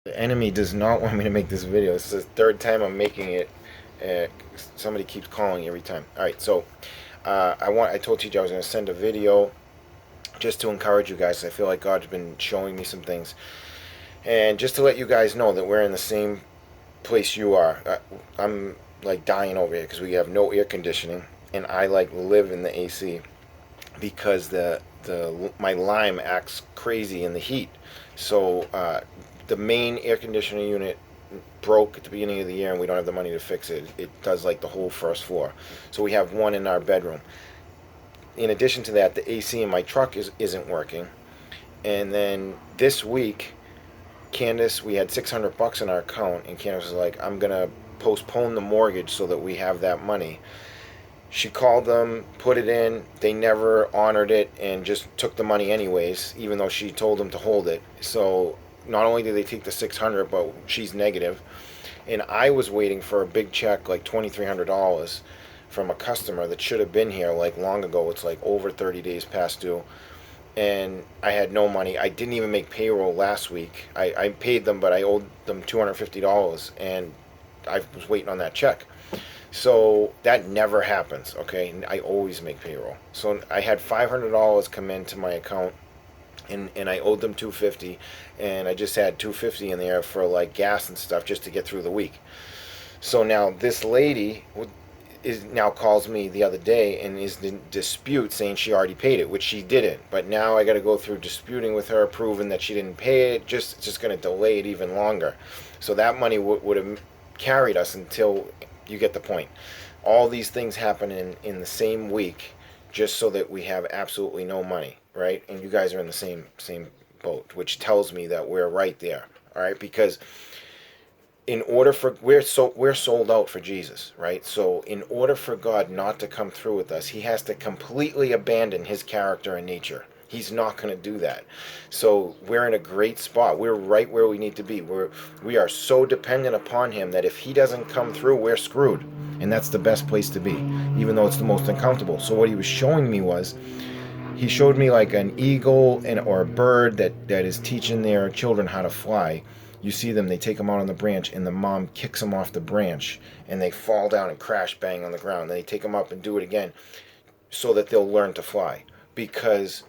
The enemy does not want me to make this video. This is the third time I'm making it. Uh, Somebody keeps calling every time. All right, so I told TJ I was going to send a video just to encourage you guys. I feel like God's been showing me some things, and just to let you guys know that we're in the same place you are. I'm like dying over here because we have no air conditioning, and I like live in the AC because the my Lime acts crazy in the heat. So the main air conditioning unit broke at the beginning of the year, and we don't have the money to fix it. It does like the whole first floor. So we have one in our bedroom. In addition to that, the AC in my truck isn't working. And then this week, Candace, we had $600 in our account, and Candace was like, "I'm gonna postpone the mortgage so that we have that money." She called them, put it in. They never honored it and just took the money anyways, even though she told them to hold it. So not only did they take the 600, but she's negative. And I was waiting for a big check, like $2,300, from a customer that should have been here like long ago. It's like over 30 days past due. And I had no money. I didn't even make payroll last week. I paid them, but I owed them $250, and I was waiting on that check. So that never happens, okay? I always make payroll. So I had $500 come into my account, and I owed them 250, and I just had 250 in there for like gas and stuff just to get through the week. So now this lady is now calls me the other day and is in dispute saying she already paid it, which she didn't. But now I got to go through disputing with her, proving that she didn't pay it. Just going to delay it even longer. So that money would have carried us until you get the point. All these things happen in the same week, just so that we have absolutely no money, right? And you guys are in the same boat, which tells me that we're right there, all right? Because in order for we're sold out for Jesus, right? So in order for God not to come through with us, he has to completely abandon his character and nature. He's not going to do that. So we're in a great spot. We're right where we need to be. We are so dependent upon him that if he doesn't come through, we're screwed. And that's the best place to be, even though it's the most uncomfortable. So what he was showing me was, he showed me like an eagle or a bird that is teaching their children how to fly. You see them, they take them out on the branch, and the mom kicks them off the branch, and they fall down and crash bang on the ground. Then they take them up and do it again so that they'll learn to fly. Because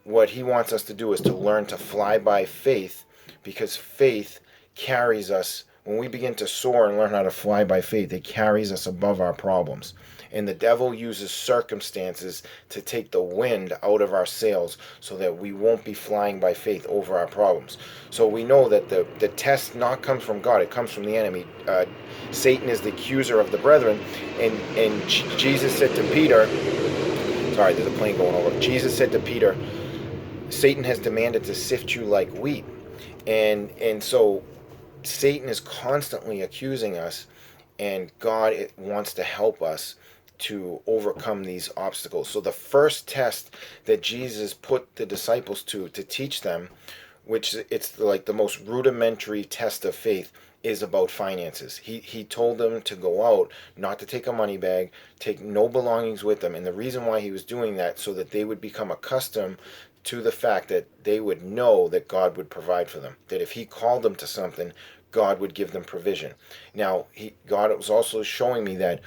what he wants us to do is to learn to fly by faith, because faith carries us. When we begin to soar and learn how to fly by faith, it carries us above our problems. And the devil uses circumstances to take the wind out of our sails so that we won't be flying by faith over our problems. So we know that the test not comes from God, it comes from the enemy. Satan is the accuser of the brethren. And Jesus said to Peter, sorry, there's a plane going over. Jesus said to Peter, Satan has demanded to sift you like wheat. And so Satan is constantly accusing us, and God wants to help us to overcome these obstacles. So the first test that Jesus put the disciples to teach them, which it's like the most rudimentary test of faith, is about finances. He told them to go out, not to take a money bag, take no belongings with them. And the reason why he was doing that, so that they would become accustomed to the fact that they would know that God would provide for them. That if he called them to something, God would give them provision. Now, God was also showing me that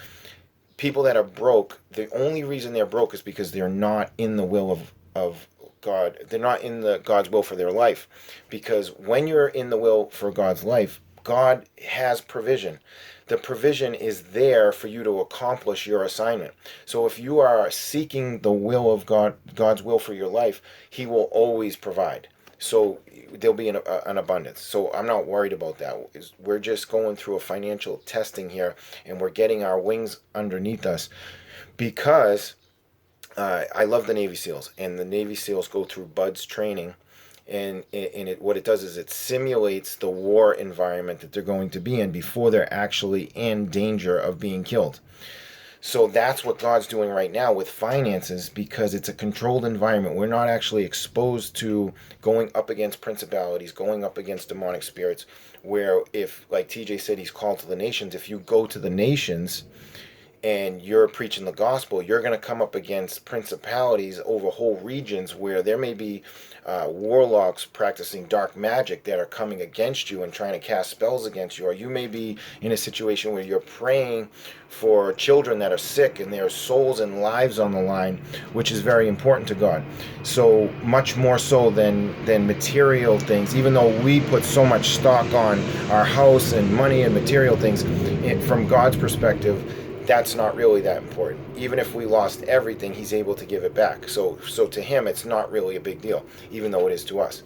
people that are broke, the only reason they're broke is because they're not in the will of God. They're not in God's will for their life. Because when you're in the will for God's life, God has provision. The provision is there for you to accomplish your assignment. So if you are seeking the will of God, God's will for your life, he will always provide. So there'll be an abundance. So I'm not worried about that. We're just going through a financial testing here, and we're getting our wings underneath us, because I love the Navy SEALs, and the Navy SEALs go through BUDS training, and what it does is it simulates the war environment that they're going to be in before they're actually in danger of being killed. So that's what God's doing right now with finances, because it's a controlled environment. We're not actually exposed to going up against principalities, going up against demonic spirits, where if, like TJ said, he's called to the nations, if you go to the nations and you're preaching the gospel, you're going to come up against principalities over whole regions where there may be warlocks practicing dark magic that are coming against you and trying to cast spells against you. Or you may be in a situation where you're praying for children that are sick and their souls and lives on the line, which is very important to God. So much more so than material things, even though we put so much stock on our house and money and material things, from God's perspective, that's not really that important. Even if we lost everything, he's able to give it back. So to him, it's not really a big deal, even though it is to us.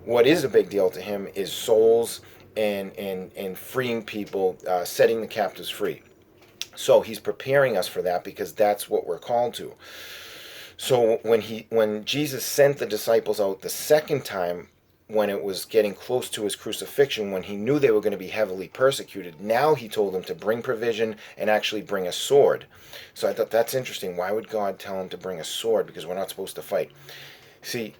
What is a big deal to him is souls and freeing people, setting the captives free. So he's preparing us for that because that's what we're called to. So when Jesus sent the disciples out the second time, when it was getting close to his crucifixion, when he knew they were going to be heavily persecuted, now he told them to bring provision and actually bring a sword. So I thought that's interesting. Why would God tell him to bring a sword? Because we're not supposed to fight. See,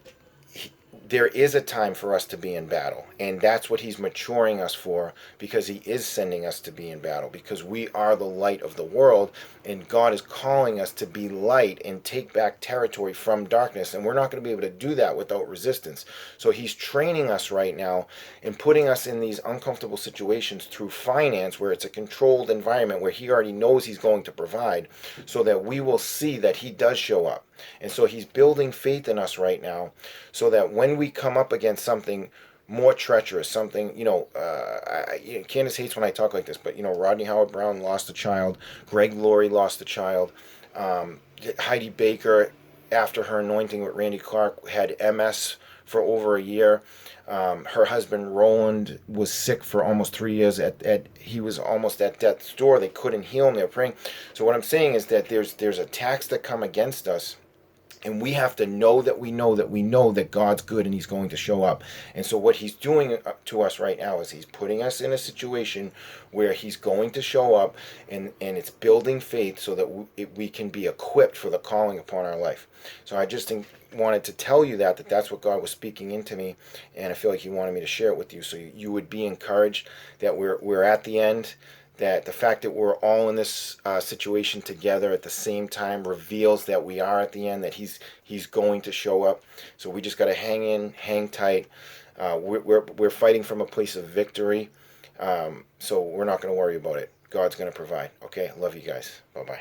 there is a time for us to be in battle, and that's what he's maturing us for, because he is sending us to be in battle, because we are the light of the world, and God is calling us to be light and take back territory from darkness, and we're not going to be able to do that without resistance. So he's training us right now and putting us in these uncomfortable situations through finance, where it's a controlled environment where he already knows he's going to provide, so that we will see that he does show up. And so he's building faith in us right now, so that when we come up against something more treacherous, something, Candace hates when I talk like this, but, Rodney Howard-Browne lost a child. Greg Laurie lost a child. Heidi Baker, after her anointing with Randy Clark, had MS for over a year. Her husband Roland was sick for almost 3 years. He was almost at death's door. They couldn't heal him. They were praying. So what I'm saying is that there's attacks that come against us, and we have to know that we know that we know that God's good and he's going to show up. And so what he's doing to us right now is he's putting us in a situation where he's going to show up, and it's building faith so that we can be equipped for the calling upon our life. So I just wanted to tell you that's what God was speaking into me, and I feel like he wanted me to share it with you, so you would be encouraged that we're at the end, that the fact that we're all in this situation together at the same time reveals that we are at the end, that he's going to show up. So we just got to hang in, hang tight. We're fighting from a place of victory, so we're not going to worry about it. God's going to provide. Okay, love you guys. Bye-bye.